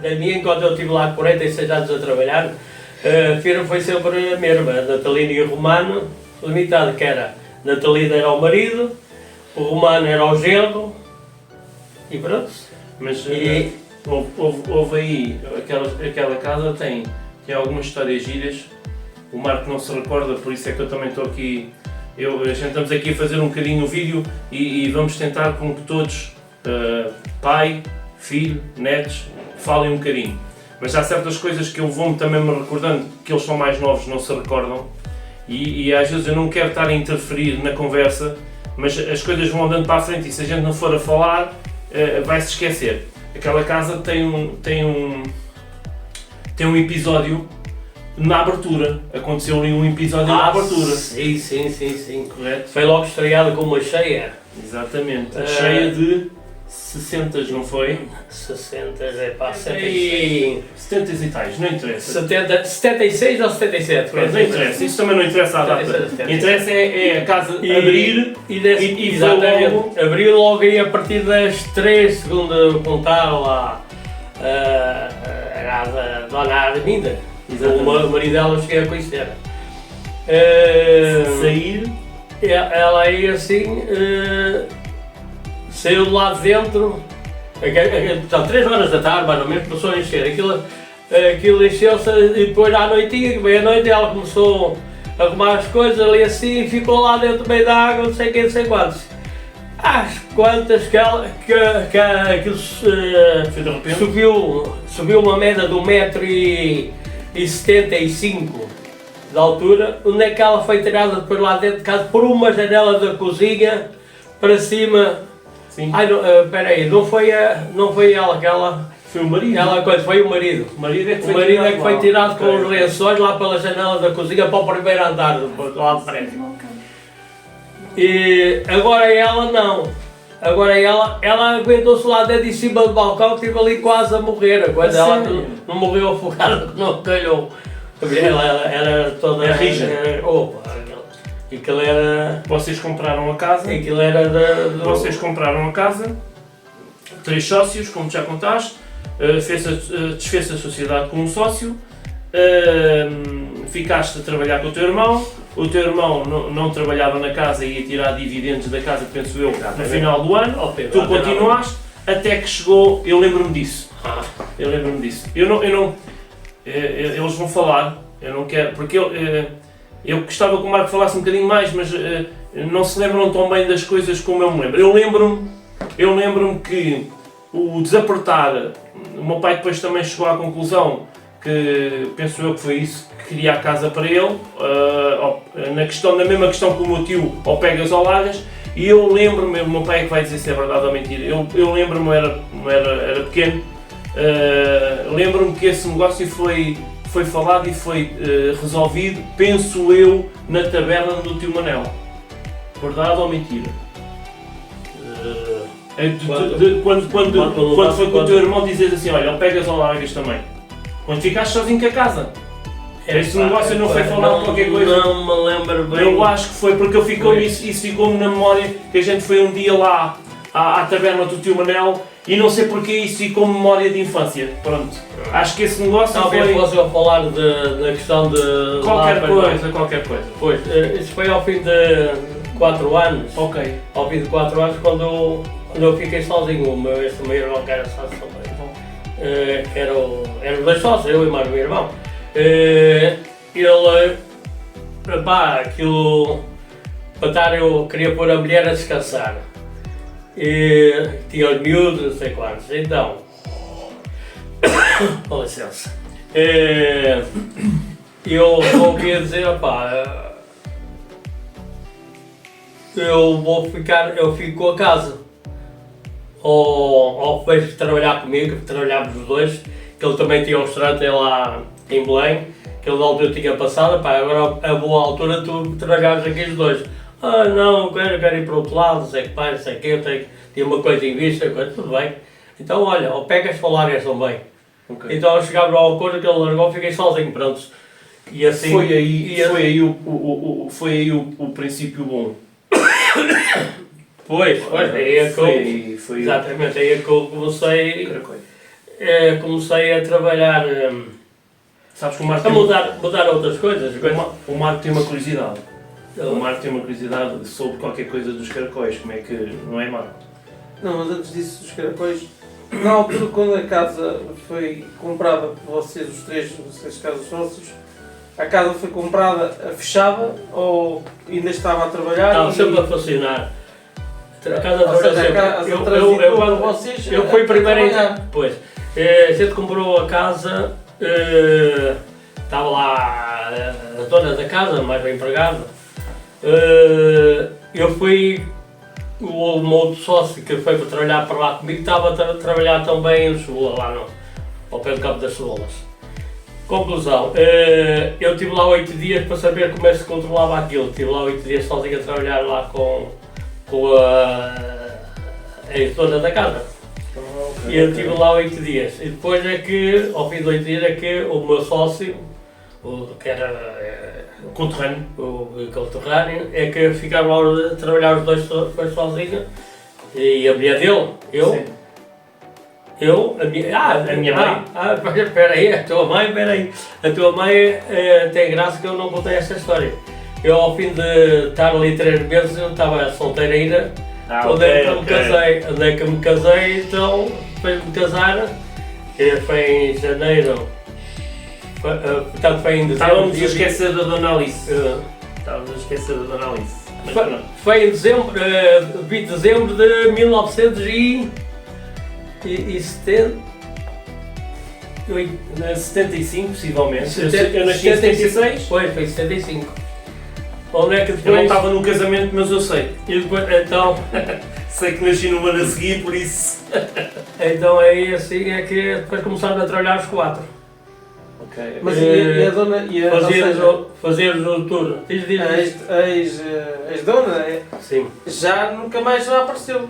Da minha, enquanto eu estive lá 46 anos a trabalhar, a firma foi sempre a mesma, a Natalina e Romano Limitada, que era Natalina era o marido, o Romano era o genro e pronto. Mas houve aí, aquela casa tem algumas histórias giras, o Marco não se recorda, por isso é que eu também estou aqui, a gente estamos aqui a fazer um bocadinho o vídeo e vamos tentar com que todos, pai, filho, netos, falem um bocadinho. Mas há certas coisas que eu vou-me também me recordando, que eles são mais novos, não se recordam, e às vezes eu não quero estar a interferir na conversa, mas as coisas vão andando para a frente e se a gente não for a falar, vai-se esquecer. Aquela casa tem um episódio na abertura, aconteceu ali um episódio na abertura. Sim. Correto? Foi logo estreada com uma cheia. Exatamente, a cheia de 60, não foi? 60, 70 e tais, não interessa. 76 ou 77? Não interessa, isso também não interessa a data. Interessa é a casa abrir e exatamente, logo... abriu logo aí a partir das 3, segundo contaram lá a Dona Arminda. O marido dela cheguei a conhecer. Sair. Ela aí assim, saiu de lá de dentro, portanto 3 horas da tarde, mais ou menos, começou a encher. Aquilo encheu-se e depois à noitinha, que meia-noite, ela começou a arrumar as coisas ali assim e ficou lá dentro do meio da água, não sei quem, não sei quantos. Às quantas que aquilo subiu uma média de 1,75 m de altura, onde é que ela foi tirada depois lá dentro de casa por uma janela da cozinha para cima. Sim. Ai, espera aí, não foi ela que ela... Foi o marido. Foi o marido. O marido é que foi tirado com os lençóis lá pela janela da cozinha para o primeiro andar, lá de frente. E agora ela não. Agora ela aguentou-se lá dentro em cima do balcão, esteve ali quase a morrer. Quando ela não morreu afogada, não calhou. Ela era toda rija. Aquilo era... Vocês compraram a casa. Aquilo era Vocês compraram a casa, 3 sócios, como já contaste, desfez a sociedade com um sócio, ficaste a trabalhar com o teu irmão não trabalhava na casa e ia tirar dividendos da casa, penso eu, no final do ano, tu continuaste, até que chegou, eu lembro-me disso, eles vão falar, eu não quero, porque eu gostava que o Marco falasse um bocadinho mais, mas não se lembram tão bem das coisas como eu me lembro. Eu lembro-me que o desapertar, o meu pai depois também chegou à conclusão que, penso eu que foi isso, que queria a casa para ele, na mesma questão que o meu tio, ou pegas ou largas, e eu lembro-me, o meu pai é que vai dizer se é verdade ou mentira, eu lembro-me, era pequeno, lembro-me que esse negócio foi falado e foi resolvido, penso eu, na taberna do tio Manel. Verdade ou mentira? Quando foi com o teu irmão dizes assim, olha, pegas ou largas também. Quando ficaste sozinho com a casa. Esse negócio não foi falado qualquer coisa. Não me lembro bem. Eu acho que foi porque isso ficou-me na memória que a gente foi um dia lá à taberna do tio Manel e não sei porque isso ficou memória de infância. Pronto. Acho que esse negócio talvez fosse a falar da questão de... Qualquer coisa. Pois, isso foi ao fim de 4 anos. Ok. Ao fim de 4 anos, quando eu fiquei sozinho, o meu irmão que era sócio também. Eram os 2 sócios, eu e mais o meu irmão. Aquilo, eu queria pôr a mulher a descansar. Tinha os miúdos, não sei quantos, então, com licença, eu queria dizer, eu fico com a casa, ou vejo trabalhar comigo, trabalhámos os 2, que ele também tinha um restaurante lá em Belém, que ele da altura tinha passado, agora a boa altura tu trabalhares aqui os 2. Não, quero ir para o outro lado, não sei que, eu tenho uma coisa em vista, tudo bem. Então olha, pegas para lá e também. Okay. Então chegámos ao acordo que ele largou, fiquei sozinho, pronto. E assim... Foi aí o princípio bom. Pois, exatamente, aí é que eu comecei comecei a trabalhar, Sabes que o Marco a mudar outras coisas. o Marco tem uma curiosidade. O Marco tem uma curiosidade sobre qualquer coisa dos caracóis. Como é que... Não é, Marco? Não, mas antes disso, os caracóis, na altura quando a casa foi comprada por vocês, os três casos sócios, a casa foi comprada fechada ou ainda estava a trabalhar? Estava sempre a funcionar. A casa Ou seja, a sempre. casa Eu transitou quando- para vocês eu fui a primeiro em. trabalhar. Pois, a gente comprou a casa, estava lá a dona da casa, mais bem empregada. Eu fui, o meu outro sócio que foi para trabalhar para lá comigo, estava a trabalhar também em Lisboa, lá no, ao pé do Campo das Cebolas. Conclusão, eu estive lá 8 dias para saber como é que se controlava aquilo. Estive lá 8 dias sozinho a trabalhar lá com a ex-dona da casa. E eu estive lá 8 dias. E depois é que, ao fim de 8 dias, é que o meu sócio, que era Conterrâneo. o conterrâneo, é que ficaram lá a trabalhar os dois foi sozinho. E a mulher dele, Sim. a minha mãe. Espera aí, a tua mãe, espera aí. A tua mãe tem graça que eu não contei essa história. Eu, ao fim de estar ali 3 meses, eu estava solteira ainda. Onde é que me casei, então, depois de me casar, que foi em janeiro, portanto foi em dezembro. Estávamos a esquecer da Dona Alice. eh, Estávamos a esquecer da Dona Alice. Mas foi, pronto. foi em dezembro, 20 de dezembro de 1970. 75, possivelmente. Eu 70, nasci em 76. Foi em 75. Onde é que Eu não depois... estava no casamento, mas eu sei. E depois, então, Sei que nasci no ano a seguir, por isso. então aí assim é que depois começaram a trabalhar os 4. Ok. Mas e a dona, ou seja, Fazíamos o turno. Diz. a ex-dona Sim. já nunca mais já apareceu.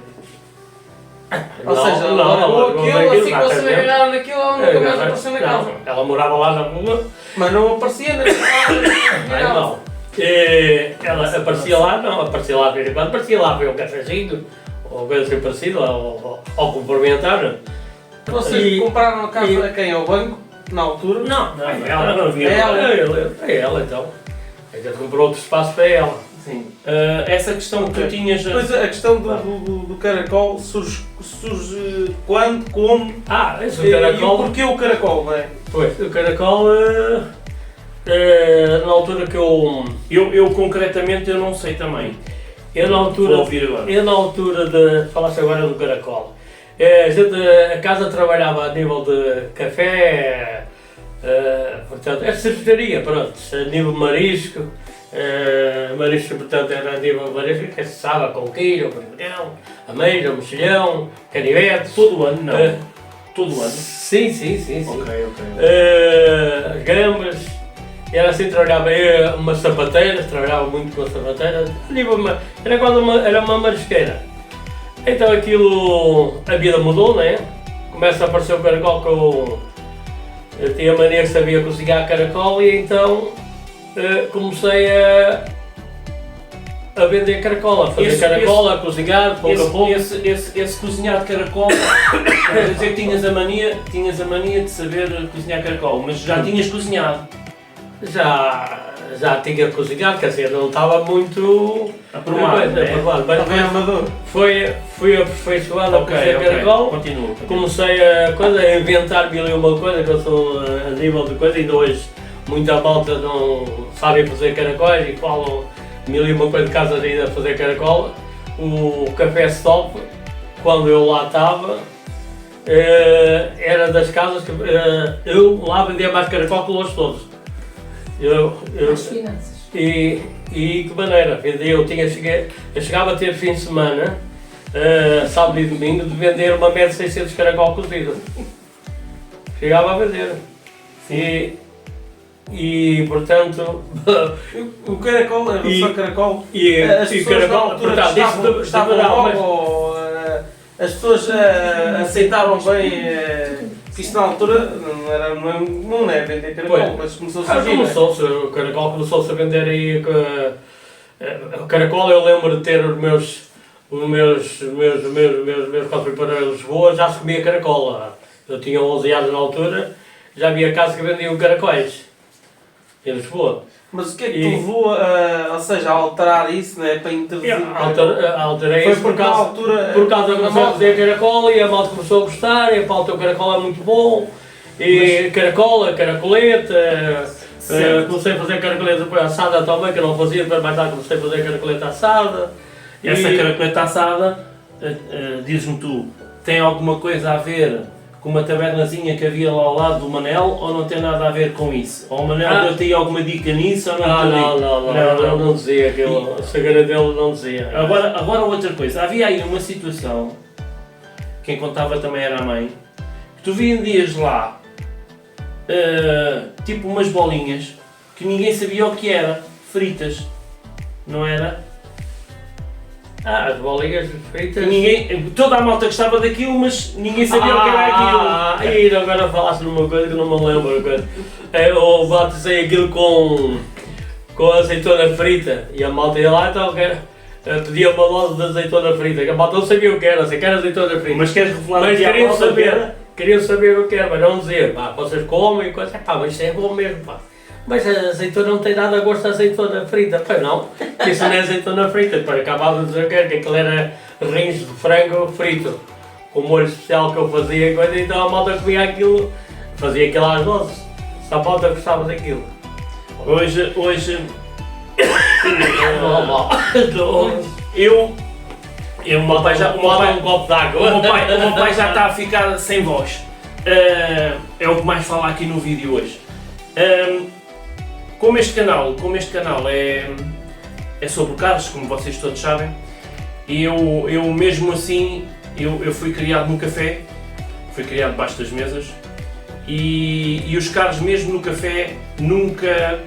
Ou Não, seja, não, largou ela aquilo, assim que vai vocês ter tempo. agarraram naquilo, ela nunca mais apareceu na casa. Não, ela morava lá na rua. Mas não aparecia na casa. Não. Ela aparecia lá, não, aparecia lá de vez em quando, aparecia lá para um cafezinho, ou coisa assim parecida, ou cumprimentar. Vocês compraram a casa a quem? Ao banco? Na altura? Não, Ela não vinha. É ela então. A gente comprou outro espaço para ela. Sim. Essa questão que tu tinhas. Depois a questão do caracol surge quando, como Esse e caracol. o porquê o caracol, não é? Pois, o caracol, na altura que Eu concretamente eu não sei também. eu na Vou altura, ouvir agora. eu na altura de, falaste agora do caracol, a casa trabalhava a nível de café, portanto, é cervejaria, pronto, a nível marisco, marisco, portanto, era a nível marisco, que se sabe com queijo, perdigão, ameira, mexilhão, canivete, Todo ano, não. Todo ano. sim. Ok. Gambas, e era assim, trabalhava eu, umas sapateiras, trabalhava muito com sapateiras, era quase uma marisqueira. Então aquilo, a vida mudou, não é? Começa a aparecer o caracol que eu tinha mania que sabia cozinhar caracol e então comecei a vender caracol, a fazer caracol, a cozinhar, pouco a pouco. Esse cozinhar de caracol, quer dizer que tinhas a mania de saber cozinhar caracol, mas já tinhas cozinhado. Já tinha cozinhado, quer dizer, não estava muito Aprovado, né? Também é amador. fui aperfeiçoado a fazer caracol. Continua. Comecei a inventar mil e uma coisa, que eu sou a nível de coisa, ainda hoje muita malta não sabe fazer caracóis e falam mil e uma coisa de casa ainda a fazer caracol. O café stop, quando eu lá estava, era das casas que eu lá vendia mais caracol que os todos. As finanças. E que maneira, vendia, eu chegava a ter fim de semana, sábado e domingo, de vender uma média de 600 caracol cozido. Chegava a vender. E portanto, O caracol era só caracol. As e pessoas na caracol, altura portanto, estavam logo, as pessoas aceitaram bem, que isto na altura não era não é vender caracol, Pois. mas começou-se a vir. o caracol começou-se a vender aí. O caracol, eu lembro de ter quando fui para Lisboa, já se comia caracol lá. Eu tinha 11 anos na altura, já havia casas que vendiam caracóis em Lisboa. Mas o que é que te levou a, ou seja, a alterar isso, né, para introduzir o caracol? Alterei Foi isso porque na altura... por causa que comecei a fazer caracol e a malta começou a gostar, e pá, o teu caracol é muito bom, e caracola, caracoleta, comecei a fazer caracoleta depois assada também, que eu não fazia, depois mais tarde comecei a fazer caracoleta assada. Essa caracoleta assada, diz-me tu, tem alguma coisa a ver com uma tabernazinha que havia lá ao lado do Manel ou não tem nada a ver com isso? Ou o Manel deu-te aí alguma dica nisso ou não? Não dizia aquilo, a segredo dele não dizia. Agora outra coisa, havia aí uma situação, quem contava também era a mãe, que tu vendias lá, tipo umas bolinhas, que ninguém sabia o que era, fritas, não era? As bolinhas fritas. Toda a malta gostava daquilo, mas ninguém sabia o que era aquilo. E agora falaste numa coisa que não me lembro. Eu batizei aquilo com azeitona frita e a malta ia lá, então pedia uma dose de azeitona frita, que a malta não sabia o que era, sei que era azeitona frita. Mas queres revelar Mas aqui à malta o que era? queriam saber o que era, mas não dizer, pá, vocês comem e coisa, pá, mas isso é bom mesmo, pá. Mas a azeitona não tem nada a gosto de azeitona frita. Pois não, isso não é azeitona frita. Depois acabava de dizer que aquilo era rins de frango frito, com molho especial que eu fazia e coisa, então a malta comia aquilo, fazia aquilo às doses. Se a malta gostava daquilo. Hoje O meu pai já um copo d'água. O meu pai já está a ficar sem voz. É o que mais fala aqui no vídeo hoje. Como este canal é sobre carros, como vocês todos sabem, e eu mesmo assim, eu fui criado no café, fui criado debaixo das mesas, e os carros mesmo no café nunca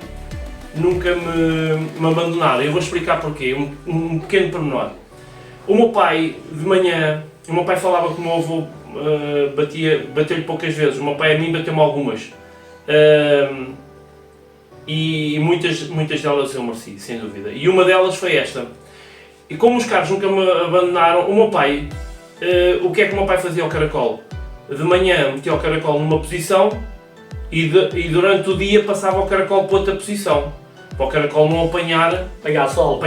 me abandonaram. Eu vou explicar porquê, um pequeno pormenor. O meu pai, de manhã, o meu pai falava que o meu avô bateu-lhe poucas vezes, o meu pai a mim bateu-me algumas. E muitas delas eu mereci, sem dúvida. E uma delas foi esta. E como os carros nunca me abandonaram, o meu pai, o que é que o meu pai fazia ao caracol? De manhã metia o caracol numa posição e durante o dia passava o caracol para outra posição, para o caracol não apanhar sol.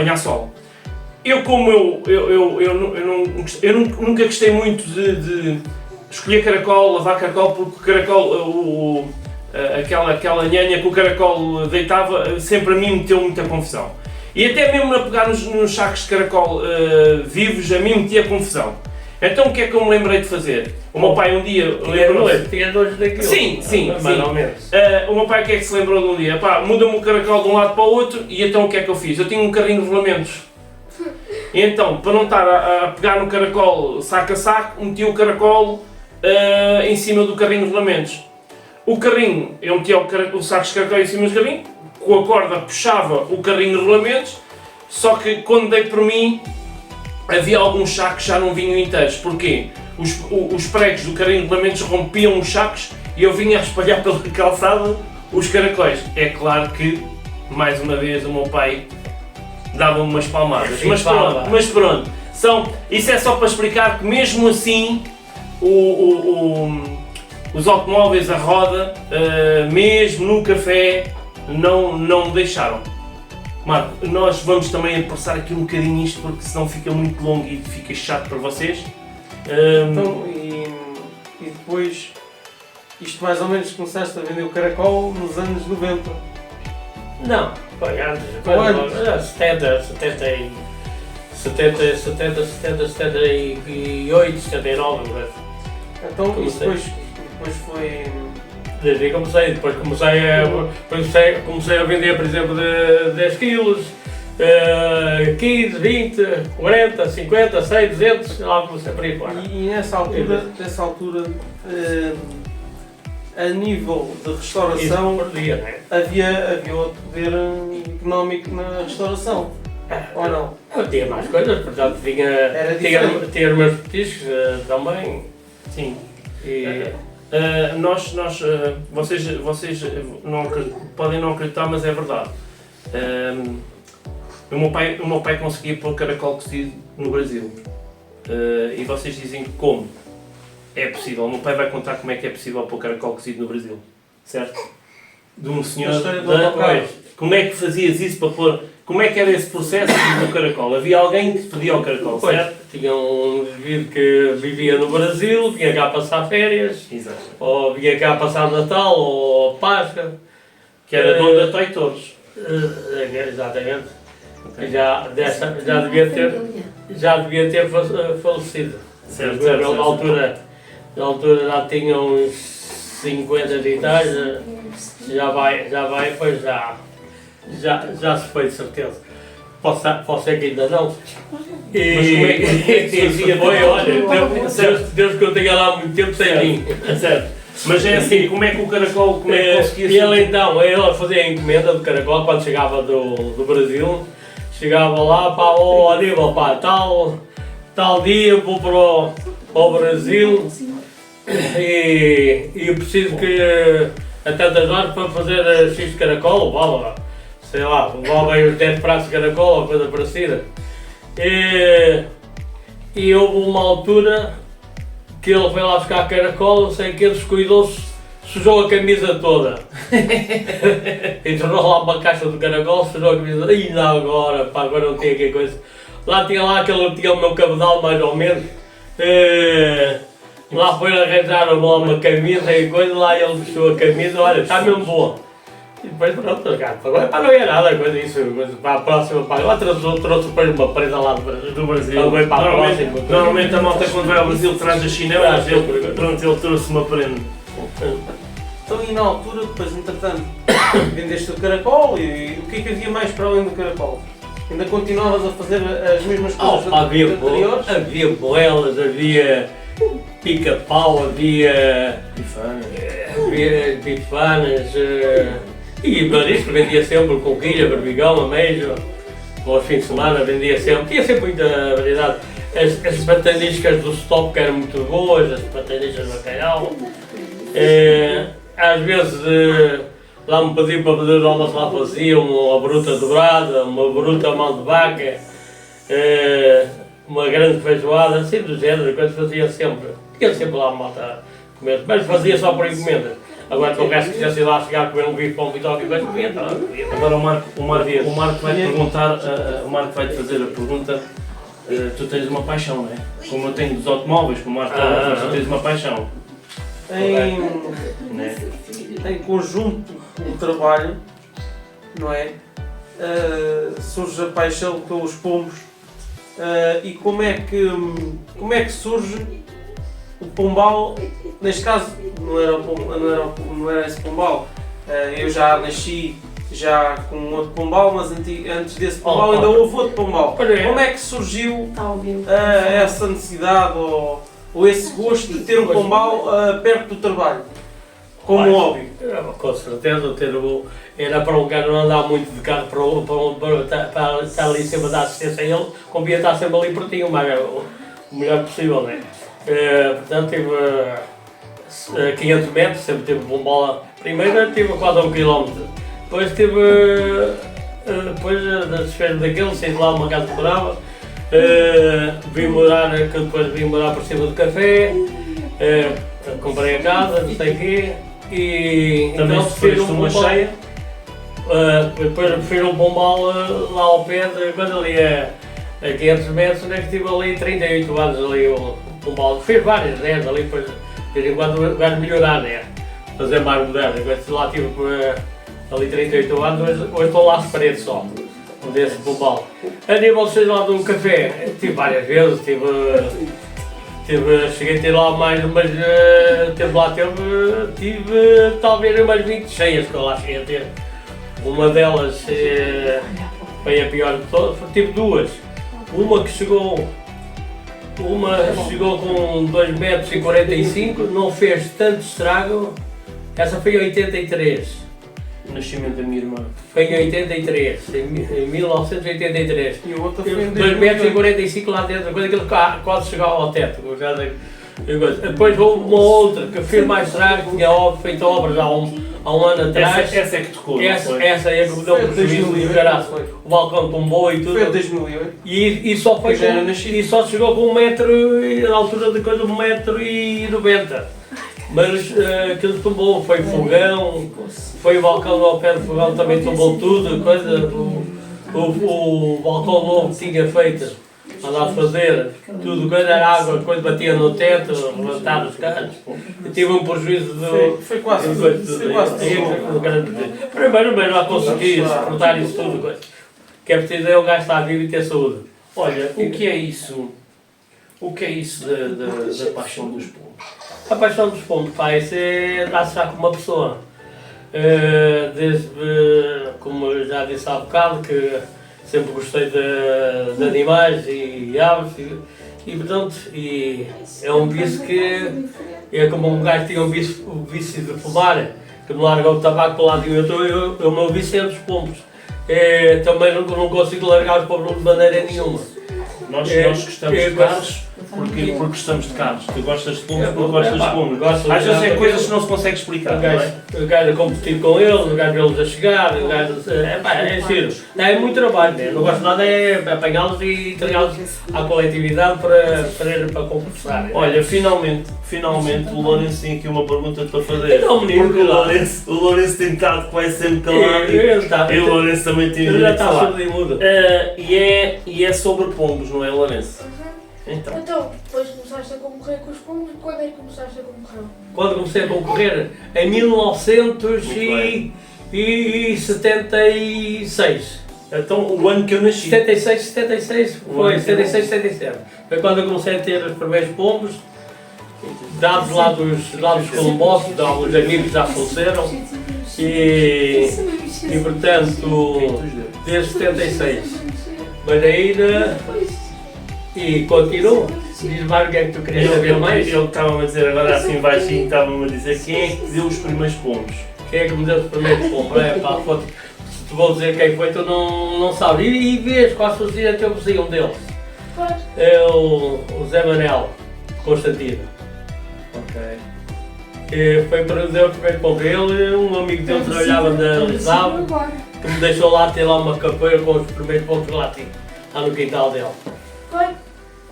Eu nunca gostei muito de escolher caracol, lavar caracol, porque o caracol, aquela nhanha que o caracol deitava, sempre a mim meteu muita confusão. E até mesmo a pegar nos sacos de caracol vivos, a mim metia confusão. Então o que é que eu me lembrei de fazer? O meu pai um dia lembrou-se... Tinha dois daquilo. Sim. Mais ou menos. O meu pai o que é que se lembrou de um dia? Pá, muda-me o caracol de um lado para o outro e então o que é que eu fiz? Eu tinha um carrinho de rolamentos. E então, para não estar a pegar no caracol saco a saco, meti o caracol em cima do carrinho de rolamentos. O carrinho, eu metia o saco de caracol em cima do carrinho, com a corda puxava o carrinho de rolamentos, só que quando dei por mim, havia alguns sacos que já não vinham inteiros. Porquê? Os pregos do carrinho de rolamentos rompiam os sacos e eu vinha a espalhar pela calçada os caracóis. É claro que, mais uma vez, o meu pai dava-me umas palmadas. Mas pronto. Isso é só para explicar que mesmo assim, os automóveis a roda, mesmo no café, não deixaram. Marco, nós vamos também apressar aqui um bocadinho isto, porque senão fica muito longo e fica chato para vocês. Então, e depois, isto mais ou menos começaste a vender o caracol nos anos 90? Não, foi antes. 78, 79. Então, e depois foi... Desde aí depois comecei a vender, por exemplo, de 10 quilos, 15, 20, 40, 50, 100, 200, lá comecei por aí fora. E nessa altura, a nível de restauração, dia, não é? havia outro poder económico na restauração, ou não? Eu tinha mais coisas, portanto tinha os meus petiscos também. Sim. E... vocês podem não acreditar, mas é verdade. O meu pai conseguia pôr caracol cozido no Brasil. E vocês dizem como? é possível. O meu pai vai contar como é que é possível pôr caracol cozido no Brasil, certo? De um senhor... A história do autocarro. Como é que fazias isso para pôr... Como é que era esse processo do caracol? Havia alguém que te pedia o caracol, Pois, certo? tinha um indivíduo que vivia no Brasil, vinha cá passar férias, Exato. ou vinha cá passar Natal, ou Páscoa. Que era dono da Toy Torres. Exatamente. Ok. Já devia ter falecido. Certo, Na altura já tinha uns 50 e tal, já vai, pois já se foi de certeza. Pode ser que ainda não. Mas como é que se fazia? Foi, olha, Certo. Deus que eu tenha lá há muito tempo sem mim. Certo. Mas é assim, como é que o caracol, como é que conseguia E ele então, ele fazia a encomenda do caracol quando chegava do Brasil, chegava lá, pá, ó Aníbal, pá, tal dia vou para o Brasil e eu preciso que a tantas horas para fazer X de caracol, vá, sei lá, levava aí os 10 pratos de caracol ou coisa parecida. E houve uma altura que ele foi lá buscar caracol, não sei o que, ele descuidou-se, sujou a camisa toda. Entrou lá uma caixa de caracol, sujou a camisa toda. E não agora, pá, agora não tinha aqui coisa. Tinha o meu cabedal mais ou menos. Lá foi arranjar uma camisa e coisa, lá ele vestiu a camisa, olha, está mesmo boa. E depois pronto, cara, agora para não ia nada, coisa isso, para a próxima, para lá trouxe depois uma presa lá do Brasil. Ele veio para a próxima. Normalmente a malta quando vai ao Brasil traz as chinelas, ele trouxe uma prenda. Então e na altura, depois entretanto, vendeste o caracol e o que é que havia mais para além do caracol? Ainda continuavas a fazer as mesmas coisas anteriores? Havia boelas, havia pica-pau, havia bifanas e marisco, vendia sempre coquilha, berbigão, ameijo. Aos fins de semana vendia sempre, tinha sempre muita variedade. As pataniscas do stop que eram muito boas, as pataniscas de bacalhau. Às vezes lá me pediam para fazer o almoço, lá fazia uma bruta dobrada, uma bruta mão de vaca, uma grande feijoada, assim do género, coisas fazia sempre. Tinha sempre lá uma malta a comer, mas fazia só por encomenda. Agora se o resto quisesse ir lá chegar a comer um bife para um bitoque e coisa, comia. Agora o Marco vai perguntar, o Marco vai te fazer a pergunta. Tu tens uma paixão, não é? Como eu tenho dos automóveis, como o Marco tu tens uma paixão. Em conjunto com o trabalho, não é? Surge a paixão pelos pombos. E como é que surge o pombal? Neste caso não era esse pombal. Eu já nasci já com outro pombal, mas antes desse pombal ainda houve outro pombal. Como é que surgiu essa necessidade ou esse gosto de ter um pombal perto do trabalho? Como hobby? Com certeza, era para um cara não andar muito de carro para estar ali sempre a dar assistência a ele, convinha estar sempre ali pertinho, mas o melhor possível, não é? Portanto, tive 500 metros, sempre tive bombola. Primeiro tive quase 1 km, depois depois das férias daquele, saí de lá uma casa que morava, depois vim morar por cima do café, comprei a casa, não sei o quê. E também então prefiro uma cheia? Depois prefiro um pombal lá ao pé, quando ali a 500 metros, né, que tive ali 38 anos ali o pombal. Fiz várias, né, ali depois, de vez em quando vai melhorar, né, fazer mais moderno. Lá tive ali 38 anos, hoje estou lá às paredes só, desse pombal. A nível de sair lá de um café, tive várias vezes, cheguei a ter lá mais, mas tive talvez umas 20 cheias que eu lá cheguei a ter. Uma delas foi a pior de todas, tive duas. Uma chegou com 2,45 metros, não fez tanto estrago, essa foi em 83. O nascimento da minha irmã. Foi em 83, em 1983. E o outro foi em 2,45 m lá dentro, coisa que ele quase chegava ao teto. Depois houve uma outra que fez mais estrago, tinha feito obras há há um ano atrás. Essa é que tocou, não foi? Essa é que me deu um prejuízo de graça. O balcão tombou e tudo. Foi em 2008. E só foi Eu já era com, nascido. e só chegou com 1 metro, na altura de coisa, 1,90 m. Mas aquilo tombou, foi fogão, foi o balcão ao pé do fogão, também tombou tudo, coisa. O balcão novo que tinha feito, andar a fazer, tudo, coisa era água, coisa batia no teto, levantar os carros. Eu tive um prejuízo do. Foi quase tudo. Foi quase tudo. Primeiro, mas não consegui suportar isso tudo, coisa. O que é preciso é o gajo estar vivo e ter saúde. Olha, o que é isso? O que é isso da paixão dos pombos? A paixão dos pombos, pá, isso é dar-se já com uma pessoa. Desde, como eu já disse há bocado, que sempre gostei de animais e aves e portanto, e é um vício que é como um gajo tinha o vício de fumar, que me larga o tabaco para o lado e o meu vício é dos pombos. Também não consigo largar os pombos de maneira nenhuma. Nós gostamos de carros porque gostamos de carros. Tu gostas de pombos porque gostas de pombos. Às vezes é coisas que não se consegue explicar, não é? O gajo a competir com eles, o gajo vê-los a chegar, o gajo... É giro. É muito trabalho, né? Não gosto de nada, é apanhá-los e entregá-los à coletividade para conversar. Olha, finalmente o Lourenço tem aqui uma pergunta para fazer. Então, menino, porque o Lourenço tem estado quase sempre calado e o Lourenço também tem ele já de está falar. surdo e mudo. E é sobre pombos, não é, Lourenço? Então. Então, depois começaste a concorrer com os pombos, quando é que começaste a concorrer? Quando comecei a concorrer? Em 1976. Então, o ano que eu nasci. 76, foi, 76, 77. Foi quando eu comecei a ter os primeiros pombos, dados lá dos colombosos, de alguns amigos já faleceram, e portanto, desde 76. Mas ainda, e continuo. Diz mais o que é que tu querias saber mais? Ele estava-me a dizer agora assim baixinho, estava-me a dizer quem é que te deu os primeiros pombos. Quem é que me deu os primeiros pombos? Se te vou dizer quem foi, tu não sabes. E vês quais foram os teu vizinho, um deles. É o Zé Manel Constantino. Ok. E foi para o Deus primeiro pombo. Ele, um amigo dele trabalhava na Lisboa, que me deixou lá ter lá uma capoeira com os primeiros pombos que lá tinha, lá no quintal dele.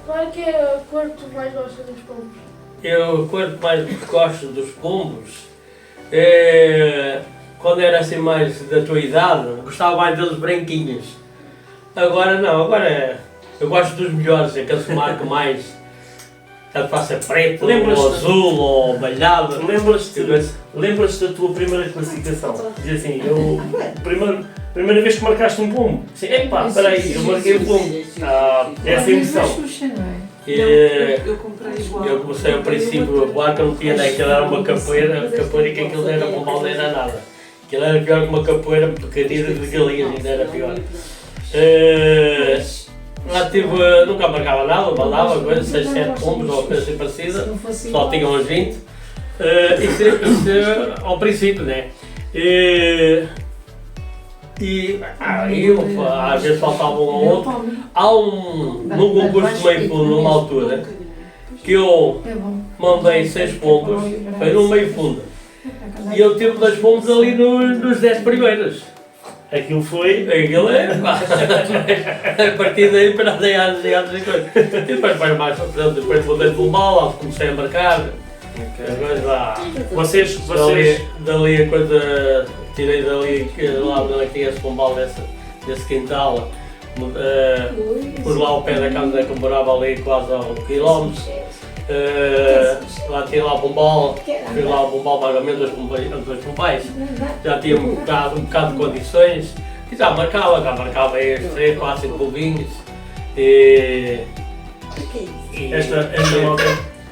Qual é que é a cor que tu mais gostas dos pombos? Eu, a cor que mais gosto dos pombos, quando era assim mais da tua idade, gostava mais deles branquinhos. Agora não, agora eu gosto dos melhores, aqueles que marcam mais. Tanto faça preto, ou azul, ou balhado. Lembras-te da tua primeira classificação? Diz assim, primeira vez que marcaste um pombo. Sim, epá, espera aí, eu marquei um pombo. Essa emoção. Eu comecei ao princípio a voar, que eu não tinha ideia, aquilo era uma capoeira e que aquilo não era com balde, não era nada. Aquilo era pior que uma capoeira pequenina de galinhas, ainda era pior. Lá tive, nunca marcava nada, mandava coisas, 6, 7 pombos ou coisa assim parecida, só tinham uns 20. Isso ao princípio, né? Às vezes faltava um ou outro. Há num concurso de meio fundo, numa altura, que eu mandei 6 pombos, foi no meio fundo. E eu tive 2 pombos ali nos 10 primeiros. Aquilo foi. Aquilo é, pá. A partir daí passei anos e anos e coisas. E depois foi mais, depois voltei de bola, comecei a marcar. Depois lá. Vocês. Dali a coisa, tirei dali, lá onde tinha esse pombal desse quintal. Pus lá ao pé da casa que eu morava ali quase a 1 km. Lá tinha lá o pombal, fiz lá o pombal vagamente dos pombais. Já tinha um bocado de condições e já marcava aí 3, 4, 5 pombinhos.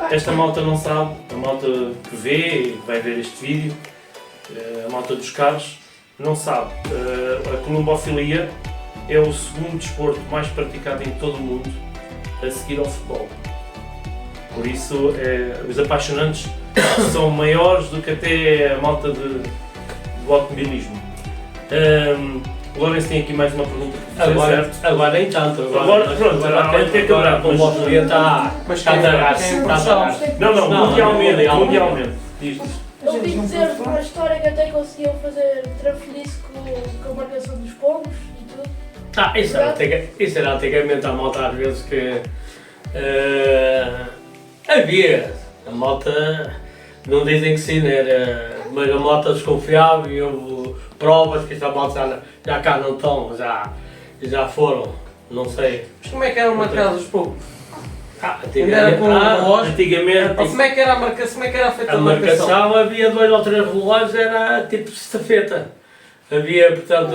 Esta malta não sabe, a malta que vê e vai ver este vídeo, a malta dos carros, não sabe. A colombofilia é o segundo desporto mais praticado em todo o mundo, a seguir ao futebol. Por isso, os apaixonantes são maiores do que até a malta do automobilismo. O Lourenço tem aqui mais uma pergunta. Agora nem tanto. Agora tem que quebrar. O pombal está Mas a quem é dar. Portugal? Não, mundialmente. Diz. Eu ouvi dizer uma história que até conseguiam fazer trafelice com a marcação dos pombos e tudo. Isso era antigamente a malta às vezes que havia. A malta, não dizem que sim, era, mas a malta desconfiava e houve provas que esta malta já cá não estão, já foram, não sei. Mas como é que eram marcados os pombos? Antigamente, com um relógio? antigamente Ou como é que era a marcação? Como é que era feita a marcação havia 2 ou 3 relógios, era tipo estafeta. Havia, portanto,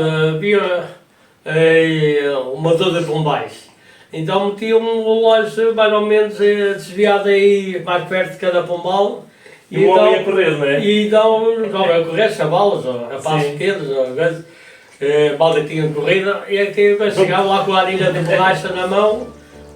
uma dúzia de pombais. Então metiam um relógio mais ou menos desviado aí mais perto de cada pombal. E o homem ia correr, não é? E então, a correr, chavalos, ou rapazes pequenos, ou coisa, malta que tinha corrida, e aqui eu chegava lá com a arinha de borracha na mão,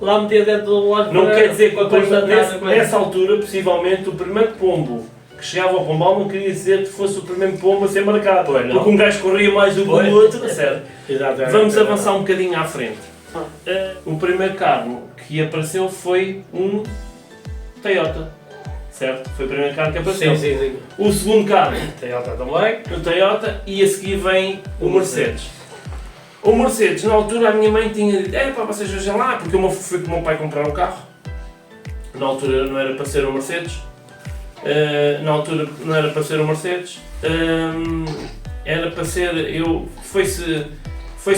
lá metia dentro do relógio. Não quer dizer que constatar nessa altura, possivelmente, o primeiro pombo que chegava ao pombal não queria dizer que fosse o primeiro pombo a ser marcado. Pois não. Porque um gajo corria mais do que o outro, certo? Exatamente. Vamos avançar um bocadinho à frente. O primeiro carro que apareceu foi um Toyota, certo? Foi o primeiro carro que apareceu. Sim. O segundo carro, Toyota também. o Toyota, e a seguir vem o Mercedes. O Mercedes, na altura a minha mãe tinha dito, pá, vocês vejam lá, porque eu fui com o meu pai comprar um carro. Na altura não era para ser o Mercedes. Era para ser, foi-se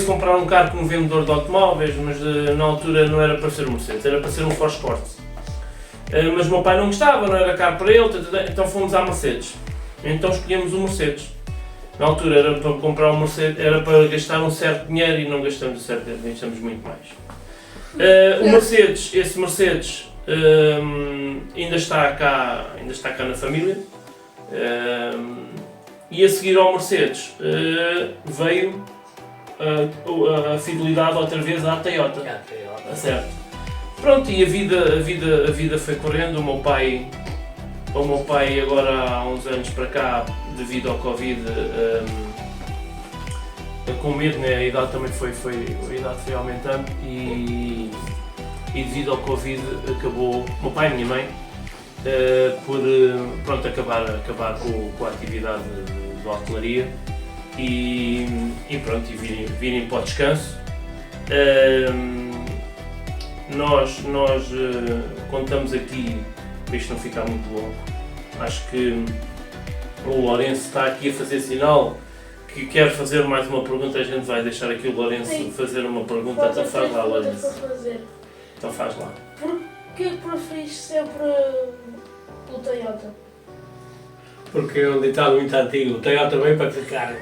comprar um carro com um vendedor de automóveis, mas na altura não era para ser o Mercedes, era para ser um Ford Escort. Mas o meu pai não gostava, não era caro para ele, então fomos à Mercedes. Então escolhemos o Mercedes. Na altura era para comprar um Mercedes, era para gastar um certo dinheiro e não gastamos um certo dinheiro, gastamos muito mais. O Mercedes, esse Mercedes ainda está cá na família. E a seguir ao Mercedes veio a fidelidade outra vez à Toyota. Certo. Pronto, e a vida foi correndo. O meu pai agora há uns anos para cá, devido ao Covid, com medo, né? A idade também foi aumentando e devido ao Covid acabou, o meu pai e a minha mãe, por pronto, acabar com a atividade de hotelaria e pronto, e virem para o descanso. Nós contamos aqui, para isto não ficar muito longo, acho que o Lourenço está aqui a fazer sinal que quer fazer mais uma pergunta. A gente vai deixar aqui o Lourenço fazer uma pergunta. Então faz lá, Lourenço. Então faz lá. Porquê que preferiste sempre o Toyota? Porque é um ditado muito antigo, o Toyota veio para ficar.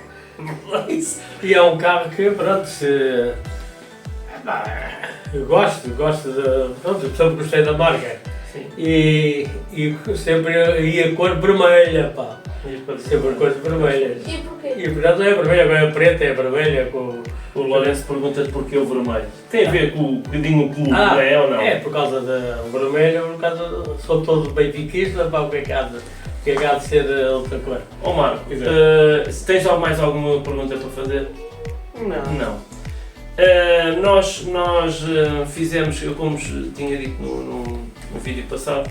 E é um carro que, pronto, eu gosto de. Pronto, eu sempre gostei da marca. Sim. E sempre ia cor vermelha, pá. Sempre cores vermelhas. E porquê? E portanto é vermelha, agora é preta, é vermelha com. O Lourenço pergunta-te porquê o vermelho. Tem a ver com o bocadinho o clube, não é ou não? É, por causa do vermelho, por causa. Sou todo benfiquista, pá, o que é que há de ser outra cor? Ó Marco, se tens mais alguma pergunta para fazer? Não. Nós fizemos, eu como tinha dito no vídeo passado,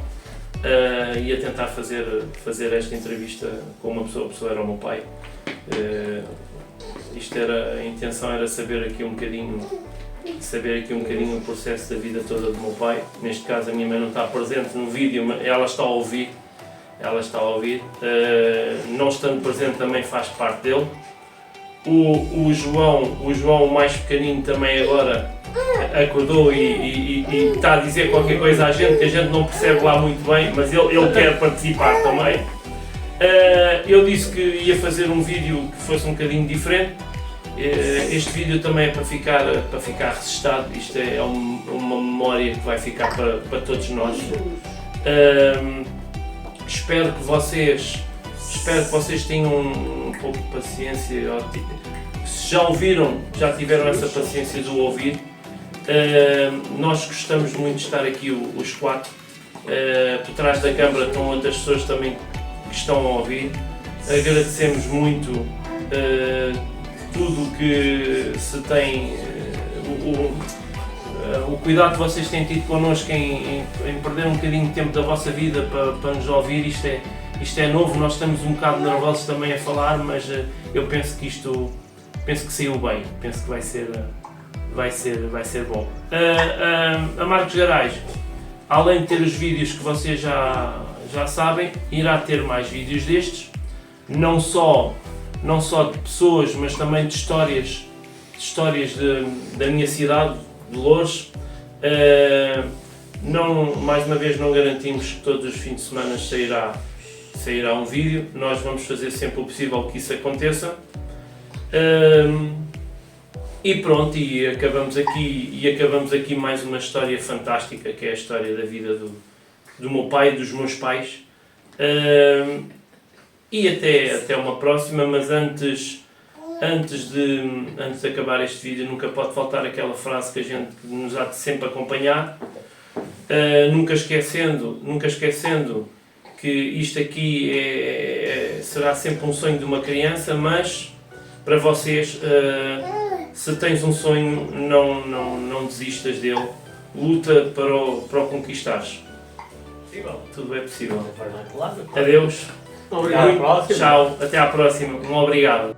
ia tentar fazer esta entrevista com uma pessoa, a pessoa era o meu pai. A intenção era saber aqui um bocadinho o processo da vida toda do meu pai. Neste caso a minha mãe não está presente no vídeo, mas ela está a ouvir. Não estando presente também faz parte dele. O João mais pequenino também agora acordou e está a dizer qualquer coisa à gente que a gente não percebe lá muito bem, mas ele quer participar também. Eu disse que ia fazer um vídeo que fosse um bocadinho diferente. Este vídeo também é para ficar registado. Isto é uma memória que vai ficar para todos nós. Espero que vocês tenham um pouco de paciência. Se já ouviram, já tiveram essa paciência de o ouvir. Nós gostamos muito de estar aqui os quatro. Por trás da câmara estão outras pessoas também que estão a ouvir. Agradecemos muito tudo que se tem, o cuidado que vocês têm tido connosco em perder um bocadinho de tempo da vossa vida para nos ouvir. Isto é novo, nós estamos um bocado nervosos também a falar, mas eu penso que penso que saiu bem, penso que vai ser bom. A Marcos Garais, além de ter os vídeos que vocês já sabem, irá ter mais vídeos destes, não só de pessoas, mas também de histórias da minha cidade, de Loures. Mais uma vez não garantimos que todos os fins de semana sairá um vídeo, nós vamos fazer sempre o possível que isso aconteça. E pronto, e acabamos aqui mais uma história fantástica, que é a história da vida do meu pai e dos meus pais. E até uma próxima, mas antes de acabar este vídeo, nunca pode faltar aquela frase que nos há de sempre acompanhar, nunca esquecendo que isto aqui será sempre um sonho de uma criança, mas para vocês, se tens um sonho, não desistas dele, luta para o conquistares. Tudo é possível. Adeus. Obrigado. Tchau, até à próxima. Um obrigado.